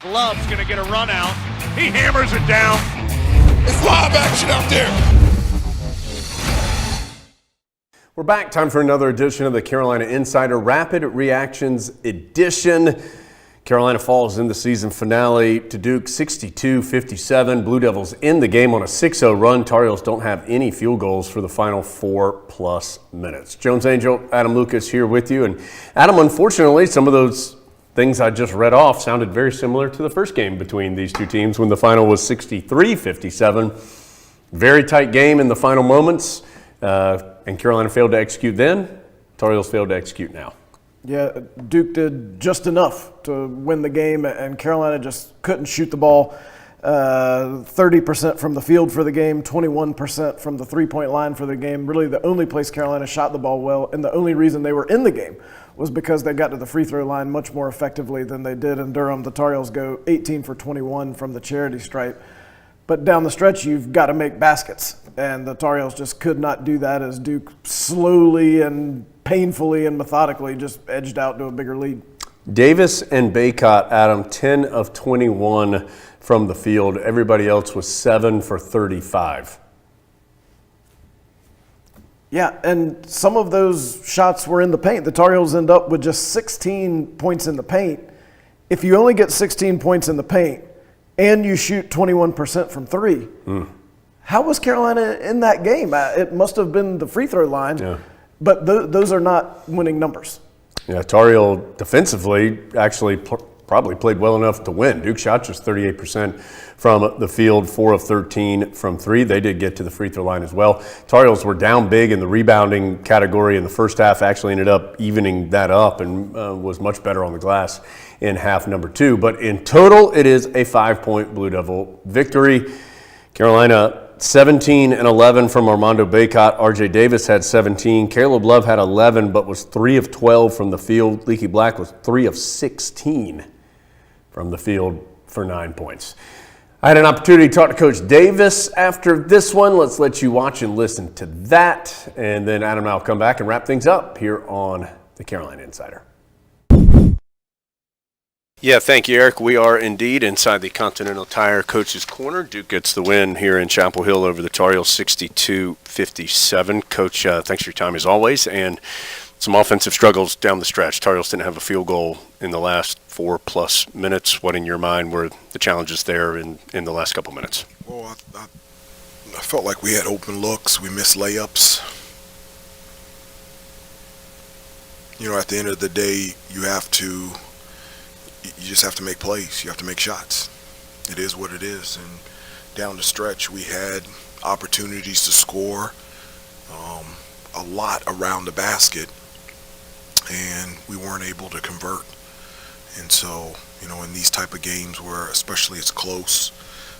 Love's going to get a run out. He hammers it down. It's live action out there. We're back. Time for another edition of the Carolina Insider Rapid Reactions Edition. Carolina falls in the season finale to Duke 62-57. Blue Devils in the game on a 6-0 run. Tar Heels don't have any field goals for the final 4+ minutes. Jones Angell Adam Lucas here with you. And Adam, unfortunately, some of those things I just read off sounded very similar to the first game between these two teams when the final was 63-57. Very tight game in the final moments, and Carolina failed to execute then. Tar Heels failed to execute now. Yeah, Duke did just enough to win the game, and Carolina just couldn't shoot the ball. 30% from the field for the game, 21% from the three-point line for the game. Really the only place Carolina shot the ball well, and the only reason they were in the game was because they got to the free throw line much more effectively than they did in Durham. The Tar Heels go 18 for 21 from the charity stripe. But down the stretch, you've got to make baskets, and the Tar Heels just could not do that as Duke slowly and painfully and methodically just edged out to a bigger lead. Davis and Baycott, Adam, 10 of 21 from the field. Everybody else was 7 for 35. Yeah, and some of those shots were in the paint. The Tar Heels end up with just 16 points in the paint. If you only get 16 points in the paint and you shoot 21% from three, how was Carolina in that game? It must have been the free throw line, but those are not winning numbers. Yeah, Tar Heel defensively actually probably played well enough to win. Duke shot just 38% from the field, 4 of 13 from three. They did get to the free throw line as well. Tar Heels were down big in the rebounding category in the first half, actually ended up evening that up and was much better on the glass in half number 2. But in total, it is a 5-point Blue Devil victory. Carolina 17 and 11 from Armando Baycott. RJ Davis had 17. Caleb Love had 11, but was 3 of 12 from the field. Leaky Black was 3 of 16 from the field for 9 points. I had an opportunity to talk to Coach Davis after this one. Let's let you watch and listen to that. And then Adam and I will come back and wrap things up here on the Carolina Insider. Yeah, thank you, Eric. We are indeed inside the Continental Tire Coach's Corner. Duke gets the win here in Chapel Hill over the Tar Heels 62-57. Coach, thanks for your time as always. And some offensive struggles down the stretch. Tar Heels didn't have a field goal in the last 4+ minutes. What in your mind were the challenges there in the last couple minutes? Well, I felt like we had open looks. We missed layups. You know, at the end of the day, you just have to make plays. You have to make shots. It is what it is. And down the stretch, we had opportunities to score a lot around the basket, and we weren't able to convert. And so, you know, in these type of games where especially it's close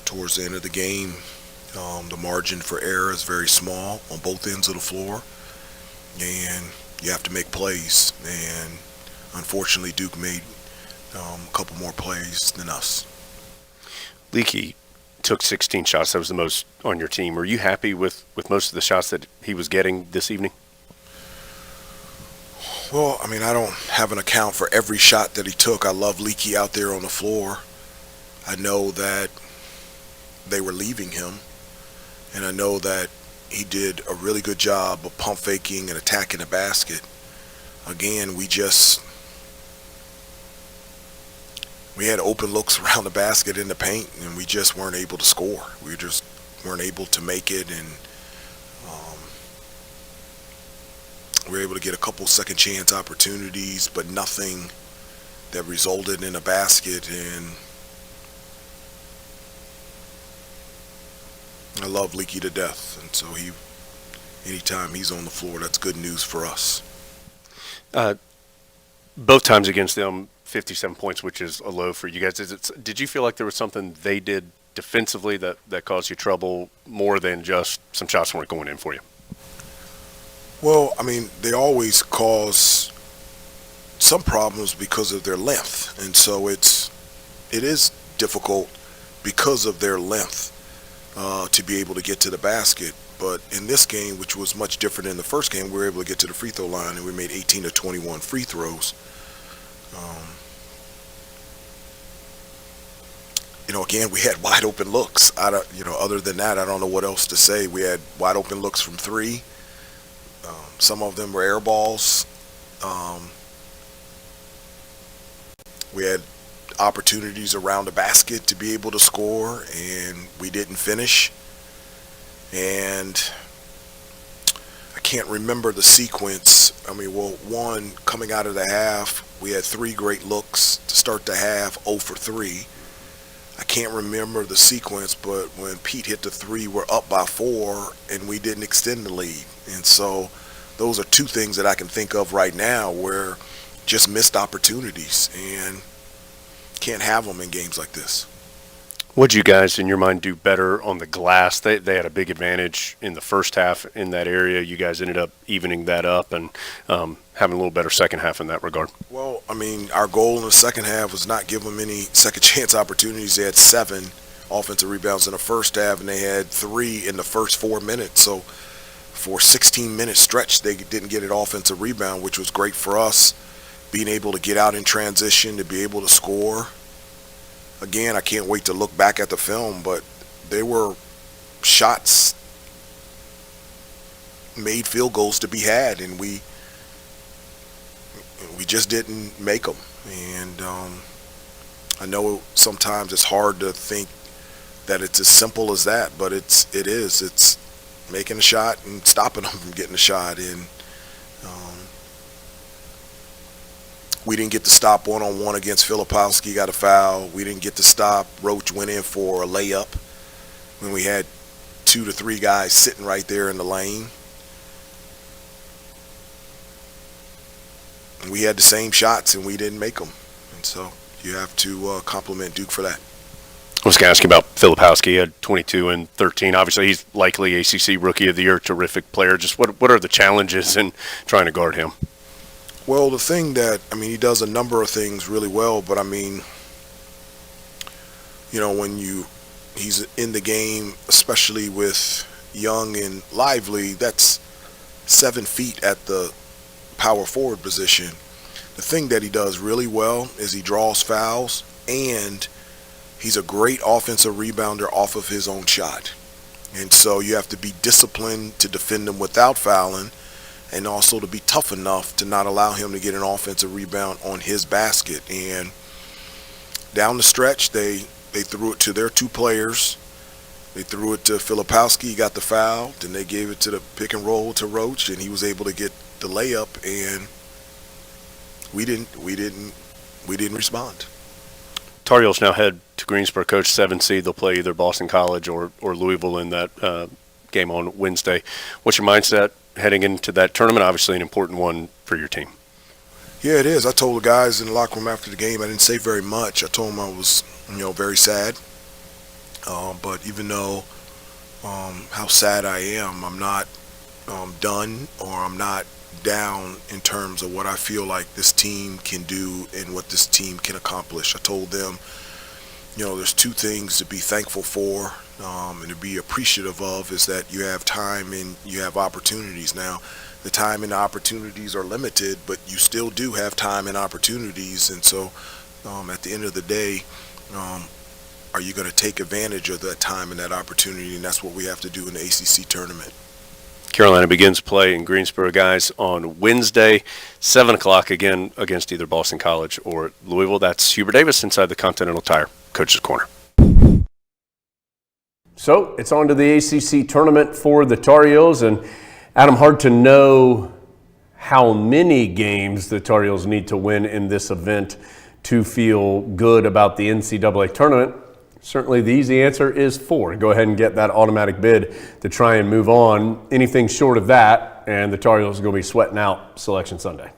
towards the end of the game, the margin for error is very small on both ends of the floor, and you have to make plays. And unfortunately, Duke made a couple more plays than us. Leaky took 16 shots. That was the most on your team. Were you happy with most of the shots that he was getting this evening? Well, I mean, I don't have an account for every shot that he took. I love Leaky out there on the floor. I know that they were leaving him, and I know that he did a really good job of pump faking and attacking the basket. Again, we had open looks around the basket in the paint, and we just weren't able to score. We just weren't able to make it, and we were able to get a couple second chance opportunities, but nothing that resulted in a basket. And I love Leaky to death, and so anytime he's on the floor, that's good news for us. Both times against them, 57 points, which is a low for you guys. Did you feel like there was something they did defensively that caused you trouble more than just some shots weren't going in for you? Well, I mean, they always cause some problems because of their length, and so it is difficult because of their length to be able to get to the basket. But in this game, which was much different than the first game, we were able to get to the free throw line, and we made 18 to 21 free throws. again, we had wide open looks. Other than that, I don't know what else to say. We had wide open looks from three. Some of them were air balls. We had opportunities around the basket to be able to score, and we didn't finish. And I can't remember the sequence. One, coming out of the half, we had three great looks to start the half, 0 for 3. I can't remember the sequence, but when Pete hit the three, we're up by 4, and we didn't extend the lead. And so those are two things that I can think of right now where just missed opportunities, and can't have them in games like this. What'd you guys, in your mind, do better on the glass? They had a big advantage in the first half in that area. You guys ended up evening that up and having a little better second half in that regard. Well, our goal in the second half was not give them any second chance opportunities. They had 7 offensive rebounds in the first half, and they had 3 in the first 4 minutes. So for a 16-minute stretch, they didn't get an offensive rebound, which was great for us, being able to get out in transition, to be able to score. Again, I can't wait to look back at the film, but there were shots, made field goals to be had, and we just didn't make them. And I know sometimes it's hard to think that it's as simple as that, but it is. It's making a shot and stopping them from getting a shot. And we didn't get to stop one-on-one against Filipowski, got a foul. We didn't get to stop. Roach went in for a layup when we had 2 to 3 guys sitting right there in the lane. And we had the same shots, and we didn't make them. And so you have to compliment Duke for that. I was going to ask you about Filipowski. He had 22 and 13. Obviously, he's likely ACC Rookie of the Year, terrific player. Just what are the challenges in trying to guard him? Well, the thing that, he does a number of things really well, but when he's in the game, especially with Young and Lively, that's 7 feet at the power forward position. The thing that he does really well is he draws fouls, and he's a great offensive rebounder off of his own shot. And so you have to be disciplined to defend him without fouling, and also to be tough enough to not allow him to get an offensive rebound on his basket. And down the stretch, they threw it to their 2 players. They threw it to Filipowski, he got the foul. Then they gave it to the pick and roll to Roach, and he was able to get the layup. And we didn't respond. Tar Heels now head to Greensboro, coach 7 seed. They'll play either Boston College or Louisville in that game on Wednesday. What's your mindset heading into that tournament? Obviously an important one for your team. Yeah, it is. I told the guys in the locker room after the game, I didn't say very much. I told them I was, very sad. But even though how sad I am, I'm not done, or I'm not down in terms of what I feel like this team can do and what this team can accomplish. I told them, there's 2 things to be thankful for and to be appreciative of, is that you have time and you have opportunities. Now, the time and the opportunities are limited, but you still do have time and opportunities. And so at the end of the day, are you going to take advantage of that time and that opportunity? And that's what we have to do in the ACC tournament. Carolina begins play in Greensboro, guys, on Wednesday, 7 o'clock, again against either Boston College or Louisville. That's Hubert Davis inside the Continental Tire Coach's Corner. So it's on to the ACC tournament for the Tar Heels. And Adam, hard to know how many games the Tar Heels need to win in this event to feel good about the NCAA tournament. Certainly the easy answer is 4. Go ahead and get that automatic bid to try and move on. Anything short of that, and the Tar Heels are going to be sweating out Selection Sunday.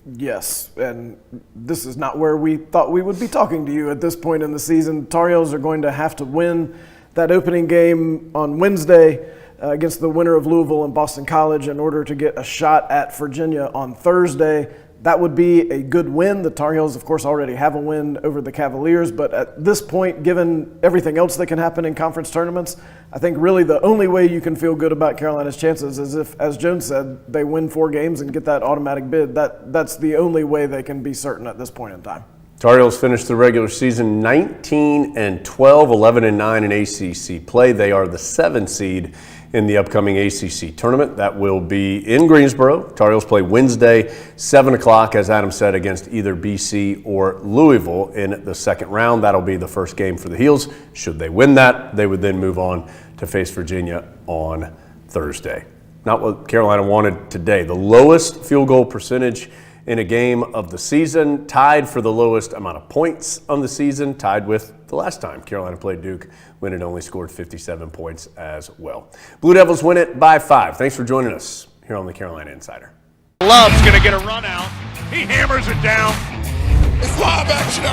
Yes, and this is not where we thought we would be talking to you at this point in the season. Tar Heels are going to have to win that opening game on Wednesday against the winner of Louisville and Boston College in order to get a shot at Virginia on Thursday. That would be a good win. The Tar Heels, of course, already have a win over the Cavaliers, but at this point, given everything else that can happen in conference tournaments, I think really the only way you can feel good about Carolina's chances is if, as Jones said, they win 4 games and get that automatic bid. That's the only way they can be certain at this point in time. Tar Heels finished the regular season 19-12, 11-9 in ACC play. They are the 7th seed in the upcoming ACC tournament. That will be in Greensboro. Tar Heels play Wednesday, 7 o'clock, as Adam said, against either BC or Louisville in the second round. That'll be the first game for the Heels. Should they win that, they would then move on to face Virginia on Thursday. Not what Carolina wanted today. The lowest field goal percentage in a game of the season, tied for the lowest amount of points on the season, tied with the last time Carolina played Duke, when it only scored 57 points as well. Blue Devils win it by 5. Thanks for joining us here on the Carolina Insider. Love's going to get a run out. He hammers it down. It's live action.